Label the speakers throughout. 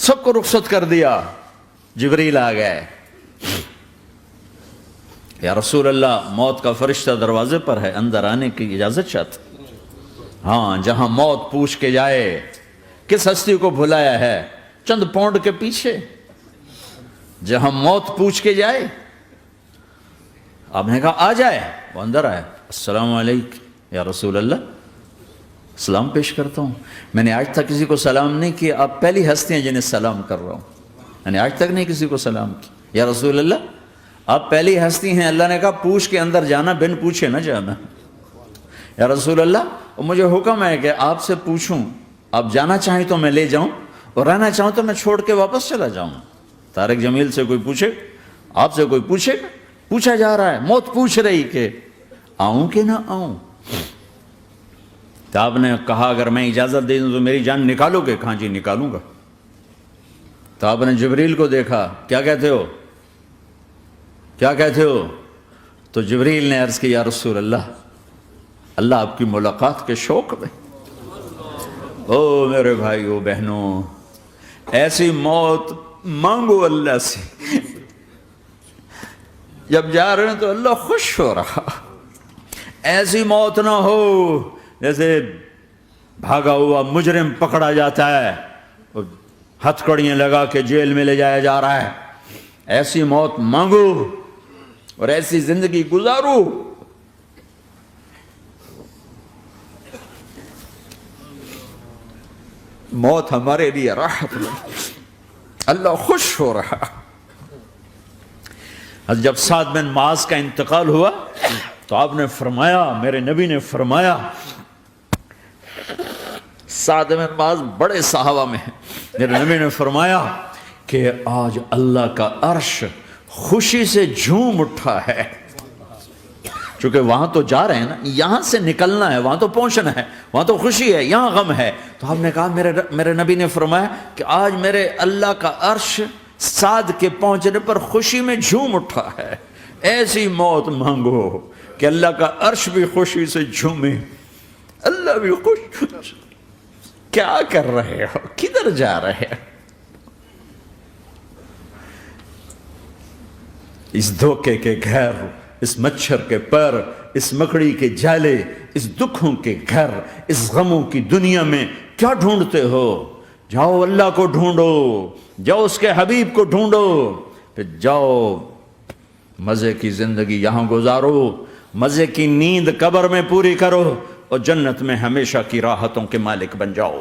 Speaker 1: سب کو رخصت کر دیا. جبریل آ گئے. یا رسول اللہ موت کا فرشتہ دروازے پر ہے, اندر آنے کی اجازت چاہتے. ہاں, جہاں موت پوچھ کے جائے کس ہستی کو بھلایا ہے, چند پونڈ کے پیچھے. جہاں موت پوچھ کے جائے, آپ نے کہا آ جائے, وہ اندر آئے. السلام علیکم یا رسول اللہ, سلام پیش کرتا ہوں. میں نے آج تک کسی کو سلام نہیں کیا, آپ پہلی ہستی ہیں جنہیں سلام کر رہا ہوں. میں نے آج تک نہیں کسی کو سلام کیا. یا رسول اللہ آپ پہلی ہستی ہیں. اللہ نے کہا پوچھ کے اندر جانا, بن پوچھے نہ جانا. یا رسول اللہ مجھے حکم ہے کہ آپ سے پوچھوں, آپ جانا چاہیں تو میں لے جاؤں, اور رہنا چاہوں تو میں چھوڑ کے واپس چلا جاؤں. طارق جمیل سے کوئی پوچھے, آپ سے کوئی پوچھے, پوچھا جا رہا ہے, موت پوچھ رہی کہ آؤں کہ نہ آؤں. تو آپ نے کہا اگر میں اجازت دے دوں تو میری جان نکالو گے؟ کہاں جی نکالوں گا. تو آپ نے جبریل کو دیکھا, کیا کہتے ہو, کیا کہتے ہو؟ تو جبریل نے عرض کی یا رسول اللہ, اللہ آپ کی ملاقات کے شوق میں. او میرے بھائیو بہنوں, ایسی موت مانگو اللہ سے. جب جا رہے ہیں تو اللہ خوش ہو رہا. ایسی موت نہ ہو جیسے بھاگا ہوا مجرم پکڑا جاتا ہے, ہتھ کڑیاں لگا کے جیل میں لے جایا جا رہا ہے. ایسی موت مانگو اور ایسی زندگی گزارو. موت ہمارے لیے راحت نہیں, اللہ خوش ہو رہا. جب سعد بن معاذ کا انتقال ہوا تو آپ نے فرمایا, میرے نبی نے فرمایا, سعد بن معاذ بڑے صحابہ میں ہیں, میرے نبی نے فرمایا کہ آج اللہ کا عرش خوشی سے جھوم اٹھا ہے. چونکہ وہاں تو جا رہے ہیں نا, یہاں سے نکلنا ہے, وہاں تو پہنچنا ہے, وہاں تو خوشی ہے, یہاں غم ہے. تو آپ نے کہا, میرے نبی نے فرمایا کہ آج میرے اللہ کا عرش سعد کے پہنچنے پر خوشی میں جھوم اٹھا ہے. ایسی موت مانگو کہ اللہ کا عرش بھی خوشی سے جھومے, اللہ بھی خوش. کیا کر رہے ہو, کدھر جا رہے ہو؟ اس دھوکے کے گھر, اس مچھر کے پر, اس مکڑی کے جالے, اس دکھوں کے گھر, اس غموں کی دنیا میں کیا ڈھونڈتے ہو؟ جاؤ اللہ کو ڈھونڈو, جاؤ اس کے حبیب کو ڈھونڈو, پھر جاؤ مزے کی زندگی یہاں گزارو, مزے کی نیند قبر میں پوری کرو, اور جنت میں ہمیشہ کی راحتوں کے مالک بن جاؤ.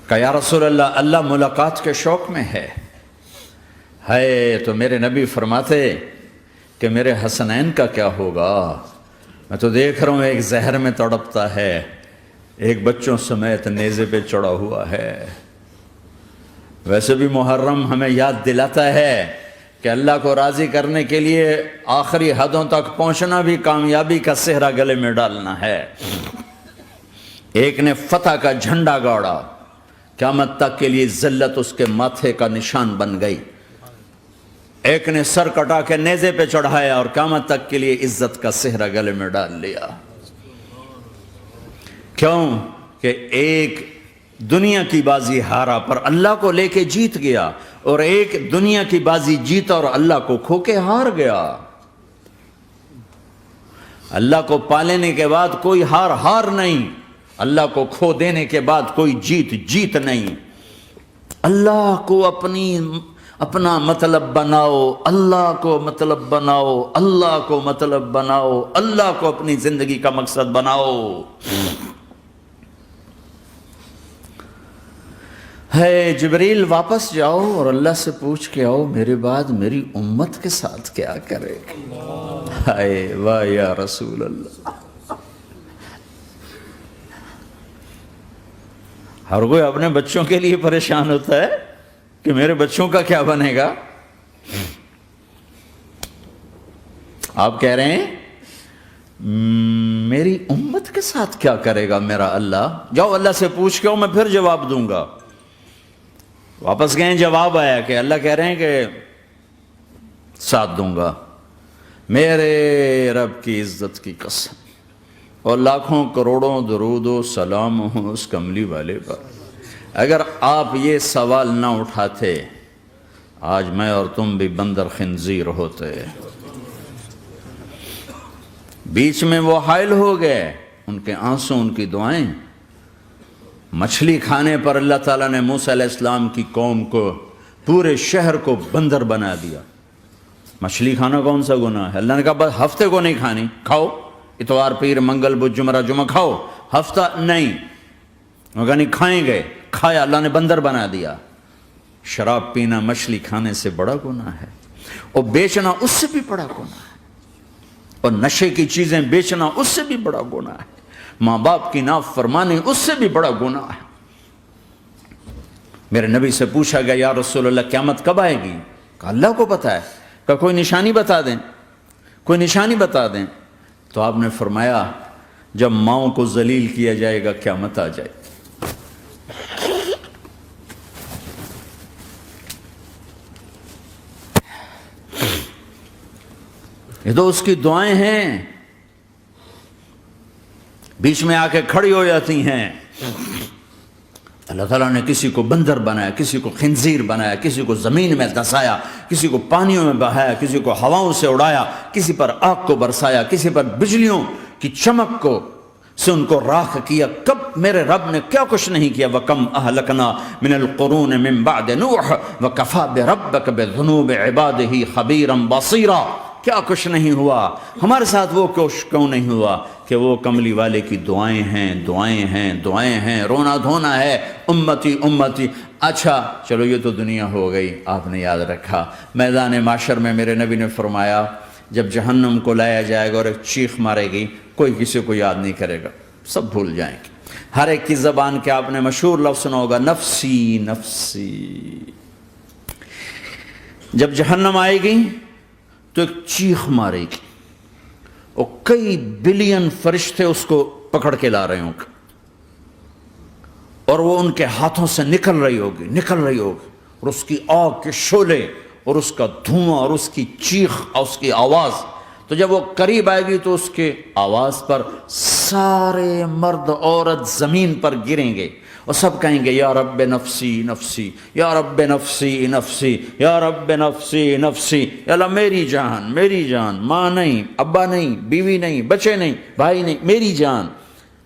Speaker 1: کہ یا رسول اللہ, اللہ ملاقات کے شوق میں ہے. تو میرے نبی فرماتے کہ میرے حسنین کا کیا ہوگا؟ میں تو دیکھ رہا ہوں ایک زہر میں تڑپتا ہے, ایک بچوں سمیت نیزے پہ چڑھا ہوا ہے. ویسے بھی محرم ہمیں یاد دلاتا ہے کہ اللہ کو راضی کرنے کے لیے آخری حدوں تک پہنچنا بھی کامیابی کا صحرا گلے میں ڈالنا ہے. ایک نے فتح کا جھنڈا گاڑا, قیامت تک کے لیے ذلت اس کے ماتھے کا نشان بن گئی. ایک نے سر کٹا کے نیزے پہ چڑھایا اور قیامت تک کے لیے عزت کا صحرا گلے میں ڈال لیا. کیوں کہ ایک دنیا کی بازی ہارا پر اللہ کو لے کے جیت گیا, اور ایک دنیا کی بازی جیتا اور اللہ کو کھو کے ہار گیا. اللہ کو پالینے کے بعد کوئی ہار نہیں, اللہ کو کھو دینے کے بعد کوئی جیت نہیں. اللہ کو اپنا مطلب بناؤ, اللہ کو مطلب بناؤ, اللہ کو مطلب بناؤ, اللہ کو اپنی زندگی کا مقصد بناؤ. جبریل واپس جاؤ اور اللہ سے پوچھ کے آؤ میرے بعد میری امت کے ساتھ کیا کرے. واہ یا رسول اللہ. ہر کوئی اپنے بچوں کے لیے پریشان ہوتا ہے کہ میرے بچوں کا کیا بنے گا. آپ کہہ رہے ہیں میری امت کے ساتھ کیا کرے گا میرا اللہ. جاؤ اللہ سے پوچھ کے آؤ, میں پھر جواب دوں گا. واپس گئے, جواب آیا کہ اللہ کہہ رہے ہیں کہ ساتھ دوں گا. میرے رب کی عزت کی قسم, اور لاکھوں کروڑوں درود و سلام ہوں اس کملی والے پر۔ اگر آپ یہ سوال نہ اٹھاتے آج میں اور تم بھی بندر خنزیر ہوتے۔ بیچ میں وہ حائل ہو گئے، ان کے آنسو، ان کی دعائیں۔ مچھلی کھانے پر اللہ تعالیٰ نے موسیٰ علیہ السلام کی قوم کو، پورے شہر کو بندر بنا دیا۔ مچھلی کھانا کون سا گناہ ہے؟ اللہ نے کہا بس ہفتے کو نہیں کھانی، کھاؤ، اتوار پیر منگل بدھ جمعہ جمعہ کھاؤ، ہفتہ نہیں۔ وہ کہا نہیں، کھائیں گے، کھایا، اللہ نے بندر بنا دیا۔ شراب پینا مچھلی کھانے سے بڑا گناہ ہے، اور بیچنا اس سے بھی بڑا گناہ ہے، اور نشے کی چیزیں بیچنا اس سے بھی بڑا گناہ ہے، ماں باپ کی نافرمانی اس سے بھی بڑا گناہ ہے۔ میرے نبی سے پوچھا گیا یا رسول اللہ قیامت کب آئے گی؟ کہا اللہ کو پتہ ہے۔ کہا کوئی نشانی بتا دیں، کوئی نشانی بتا دیں۔ تو آپ نے فرمایا جب ماؤں کو ذلیل کیا جائے گا قیامت آ جائے گی۔ یہ تو اس کی دعائیں ہیں، بیچ میں آ کے کھڑی ہو جاتی ہیں۔ اللہ تعالیٰ نے کسی کو بندر بنایا، کسی کو خنزیر بنایا، کسی کو زمین میں دھسایا، کسی کو پانیوں میں بہایا، کسی کو ہواؤں سے اڑایا، کسی پر آگ کو برسایا، کسی پر بجلیوں کی چمک کو سے ان کو راکھ کیا۔ کب میرے رب نے کیا کچھ نہیں کیا۔ وَكَمْ أَهْلَكْنَا مِنَ الْقُرُونِ مِنْ بَعْدِ نُوحٍ وَكَفَى بِرَبِّكَ بِذُنُوبِ عِبَادِهِ خَبِيرًا بَصِيرًا۔ کیا کچھ نہیں ہوا ہمارے ساتھ، وہ کیوں نہیں ہوا کہ وہ کملی والے کی دعائیں ہیں، دعائیں ہیں، دعائیں ہیں، رونا دھونا ہے، امتی امتی۔ اچھا چلو یہ تو دنیا ہو گئی، آپ نے یاد رکھا میدان معاشر میں میرے نبی نے فرمایا جب جہنم کو لایا جائے گا اور ایک چیخ مارے گی، کوئی کسی کو یاد نہیں کرے گا، سب بھول جائیں گے۔ ہر ایک کی زبان کے آپ نے مشہور لفظ سنا ہوگا نفسی نفسی۔ جب جہنم آئے گی تو ایک چیخ مارے گی، اور کئی بلین فرشتے اس کو پکڑ کے لا رہے ہوں گے، اور وہ ان کے ہاتھوں سے نکل رہی ہوگی، اور اس کی آگ کے شعلے اور اس کا دھواں اور اس کی چیخ اور اس کی آواز۔ تو جب وہ قریب آئے گی تو اس کے آواز پر سارے مرد عورت زمین پر گریں گے، اور سب کہیں گے یا رب نفسی نفسی، یا رب نفسی نفسی، یا رب نفسی نفسی۔ یا اللہ میری جان، میری جان، ماں نہیں، ابا نہیں، بیوی نہیں، بچے نہیں، بھائی نہیں، میری جان۔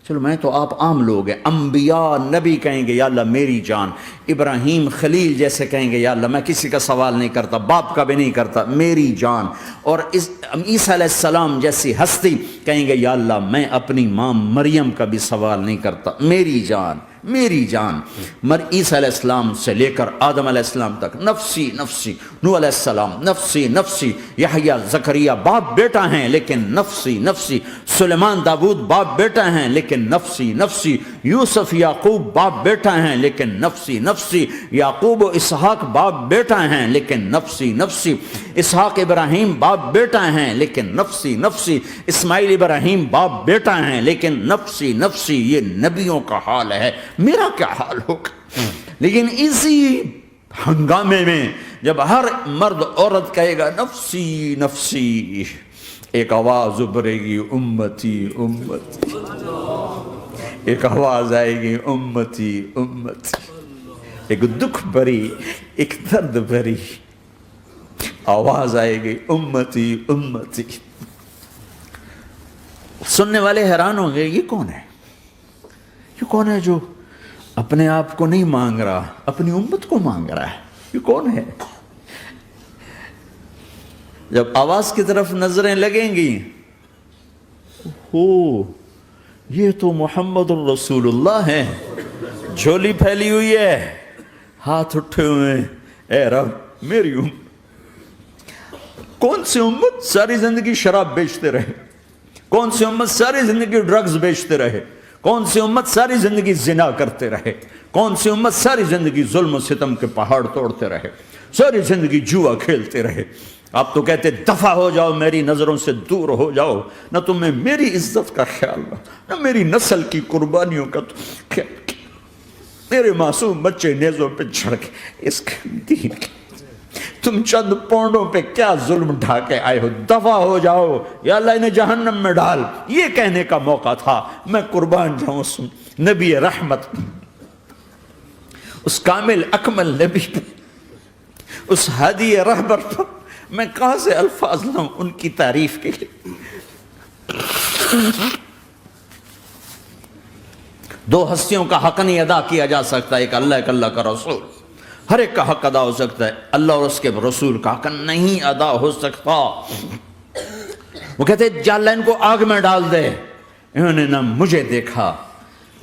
Speaker 1: چلو میں تو آپ عام لوگ ہیں، انبیاء نبی کہیں گے یا اللہ میری جان، ابراہیم خلیل جیسے کہیں گے یا اللہ میں کسی کا سوال نہیں کرتا، باپ کا بھی نہیں کرتا، میری جان۔ اور عیسیٰ علیہ السلام جیسی ہستی کہیں گے یا اللہ میں اپنی ماں مریم کا بھی سوال نہیں کرتا، میری جان، میری جان۔ عیسیٰ علیہ السلام سے لے کر آدم علیہ السلام تک نفسی نفسی، نوح علیہ السلام نفسی نفسی، یحییٰ زکریا باپ بیٹا ہیں لیکن نفسی نفسی، سلیمان داؤد باپ بیٹا ہیں لیکن نفسی نفسی، یوسف یعقوب باپ بیٹا ہیں لیکن نفسی نفسی، یعقوب و اسحاق باپ بیٹا ہیں لیکن نفسی نفسی، اسحاق ابراہیم باپ بیٹا ہیں لیکن نفسی نفسی، اسماعیل ابراہیم باپ بیٹا ہیں لیکن نفسی نفسی۔ یہ نبیوں کا حال ہے، میرا کیا حال ہوگا؟ لیکن اسی ہنگامے میں جب ہر مرد عورت کہے گا نفسی نفسی، ایک آواز ابھرے گی امتی امتی، ایک آواز آئے گی امتی امتی، ایک دکھ بھری، ایک درد بھری آواز آئے گی امتی امتی۔ سننے والے حیران ہوں گے یہ کون ہے، یہ کون ہے جو اپنے آپ کو نہیں مانگ رہا، اپنی امت کو مانگ رہا ہے، یہ کون ہے؟ جب آواز کی طرف نظریں لگیں گی، یہ تو محمد الرسول اللہ ہے، جھولی پھیلی ہوئی ہے، ہاتھ اٹھے ہوئے، اے رب میری امت۔ کون سی امت ساری زندگی شراب بیچتے رہے، کون سی امت ساری زندگی ڈرگز بیچتے رہے، کون سی امت ساری زندگی زنا کرتے رہے، کون سی امت ساری زندگی ظلم و ستم کے پہاڑ توڑتے رہے، ساری زندگی جوا کھیلتے رہے۔ آپ تو کہتے دفع ہو جاؤ، میری نظروں سے دور ہو جاؤ، نہ تمہیں میری عزت کا خیال نہ میری نسل کی قربانیوں کا خیال، میرے معصوم بچے نیزوں پہ چڑھ کے اس دین تم چند پونڈوں پہ کیا ظلم ڈھا کے آئے ہو، دفع ہو جاؤ یا اللہ انہیں جہنم میں ڈال، یہ کہنے کا موقع تھا۔ میں قربان جاؤں اس نبی رحمت، اس کامل اکمل نبی پہ، اس ہادی رہبر پر میں کہاں سے الفاظ لاؤں ان کی تعریف کے لیے۔ دو ہستیوں کا حق نہیں ادا کیا جا سکتا، ایک اللہ، ایک اللہ کا رسول۔ ہر ایک کا حق ادا ہو سکتا ہے، اللہ اور اس کے رسول کا حق نہیں ادا ہو سکتا۔ وہ کہتے ہیں یا اللہ ان کو آگ میں ڈال دے۔ انہوں نے نہ مجھے دیکھا،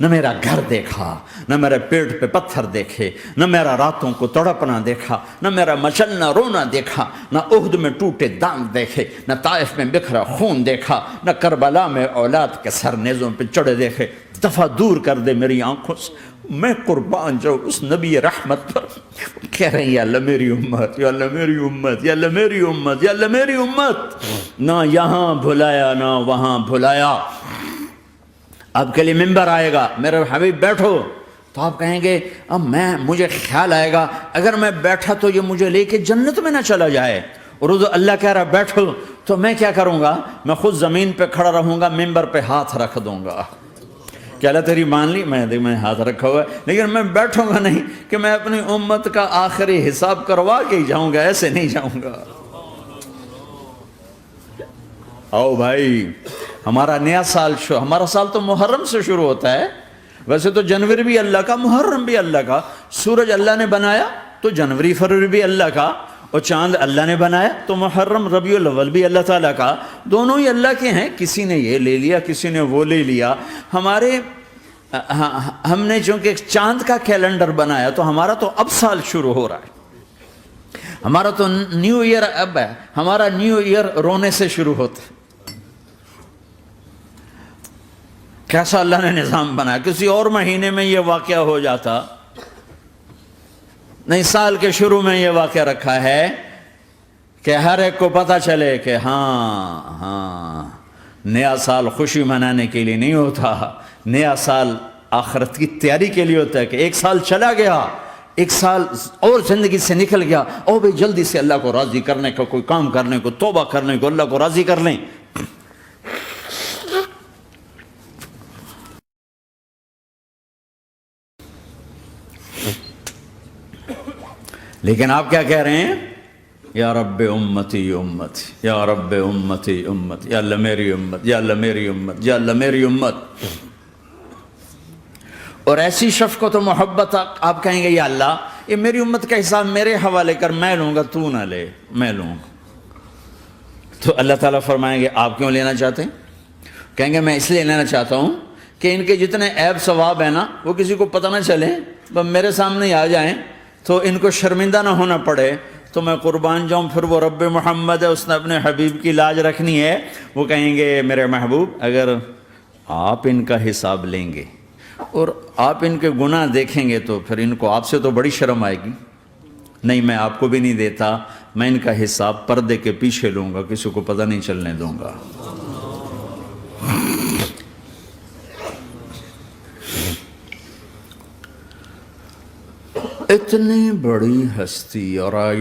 Speaker 1: نہ میرا گھر دیکھا، نہ میرے پیٹ پہ پتھر دیکھے، نہ میرا راتوں کو تڑپنا دیکھا، نہ میرا مچلنا رونا دیکھا، نہ احد میں ٹوٹے دانت دیکھے، نہ طائف میں بکھرا خون دیکھا، نہ کربلا میں اولاد کے سر نیزوں پہ چڑھے دیکھے۔ دفعہ دور کر دے میری آنکھوں سے۔ میں قربان جاؤں اس نبی رحمت پر، کہہ رہے ہیں یا اللہ میری امت، یا اللہ میری امت، یا اللہ میری امت، یا اللہ میری امت۔ نہ یہاں بھلایا نہ وہاں بھلایا۔ آپ کے لیے ممبر آئے گا، میرے حبیب بیٹھو، تو آپ کہیں گے اب مجھے خیال آئے گا اگر میں بیٹھا تو یہ مجھے لے کے جنت میں نہ چلا جائے، اور اللہ کہہ رہا بیٹھو تو میں کیا کروں گا؟ میں خود زمین پہ کھڑا رہوں گا، ممبر پہ ہاتھ رکھ دوں گا کہ اللہ تیری مان لی، میں ہاتھ رکھا ہوا ہے، لیکن میں بیٹھوں گا نہیں کہ میں اپنی امت کا آخری حساب کروا کے ہی جاؤں گا، ایسے نہیں جاؤں گا۔ آؤ بھائی، ہمارا نیا سال ہمارا سال تو محرم سے شروع ہوتا ہے، ویسے تو جنوری بھی اللہ کا، محرم بھی اللہ کا، سورج اللہ نے بنایا تو جنوری فروری بھی اللہ کا، اور چاند اللہ نے بنایا تو محرم ربیع الاول بھی اللہ تعالیٰ کا، دونوں ہی اللہ کے ہیں۔ کسی نے یہ لے لیا، کسی نے وہ لے لیا۔ ہم نے چونکہ چاند کا کیلنڈر بنایا تو ہمارا تو اب سال شروع ہو رہا ہے، ہمارا تو نیو ایئر اب ہے، ہمارا نیو ایئر رونے سے شروع ہوتا ہے۔ کیسا اللہ نے نظام بنایا، کسی اور مہینے میں یہ واقعہ ہو جاتا، نہیں سال کے شروع میں یہ واقعہ رکھا ہے کہ ہر ایک کو پتہ چلے کہ ہاں نیا سال خوشی منانے کے لیے نہیں ہوتا، نیا سال آخرت کی تیاری کے لیے ہوتا ہے کہ ایک سال چلا گیا، ایک سال اور زندگی سے نکل گیا، او بھئی جلدی سے اللہ کو راضی کرنے کا کوئی کام کرنے کو، توبہ کرنے کو، اللہ کو راضی کر لیں۔ لیکن آپ کیا کہہ رہے ہیں؟ یا رب امتی امتی، یا رب امتی امتی، یا اللہ میری امت، یا اللہ میری امت، یا اللہ میری امت۔ اور ایسی شفقت و محبت آپ کہیں گے یا اللہ یہ میری امت کا حساب میرے حوالے کر، میں لوں گا، تو نہ لے، میں لوں گا۔ تو اللہ تعالیٰ فرمائیں گے آپ کیوں لینا چاہتے ہیں؟ کہیں گے میں اس لیے لینا چاہتا ہوں کہ ان کے جتنے عیب ثواب ہیں نا وہ کسی کو پتہ نہ چلے، بس میرے سامنے ہی آ جائیں تو ان کو شرمندہ نہ ہونا پڑے، تو میں قربان جاؤں۔ پھر وہ رب محمد ہے، اس نے اپنے حبیب کی لاج رکھنی ہے، وہ کہیں گے میرے محبوب اگر آپ ان کا حساب لیں گے اور آپ ان کے گناہ دیکھیں گے تو پھر ان کو آپ سے تو بڑی شرم آئے گی، نہیں میں آپ کو بھی نہیں دیتا، میں ان کا حساب پردے کے پیچھے لوں گا، کسی کو پتہ نہیں چلنے دوں گا۔ اتنی بڑی ہستی اور آگے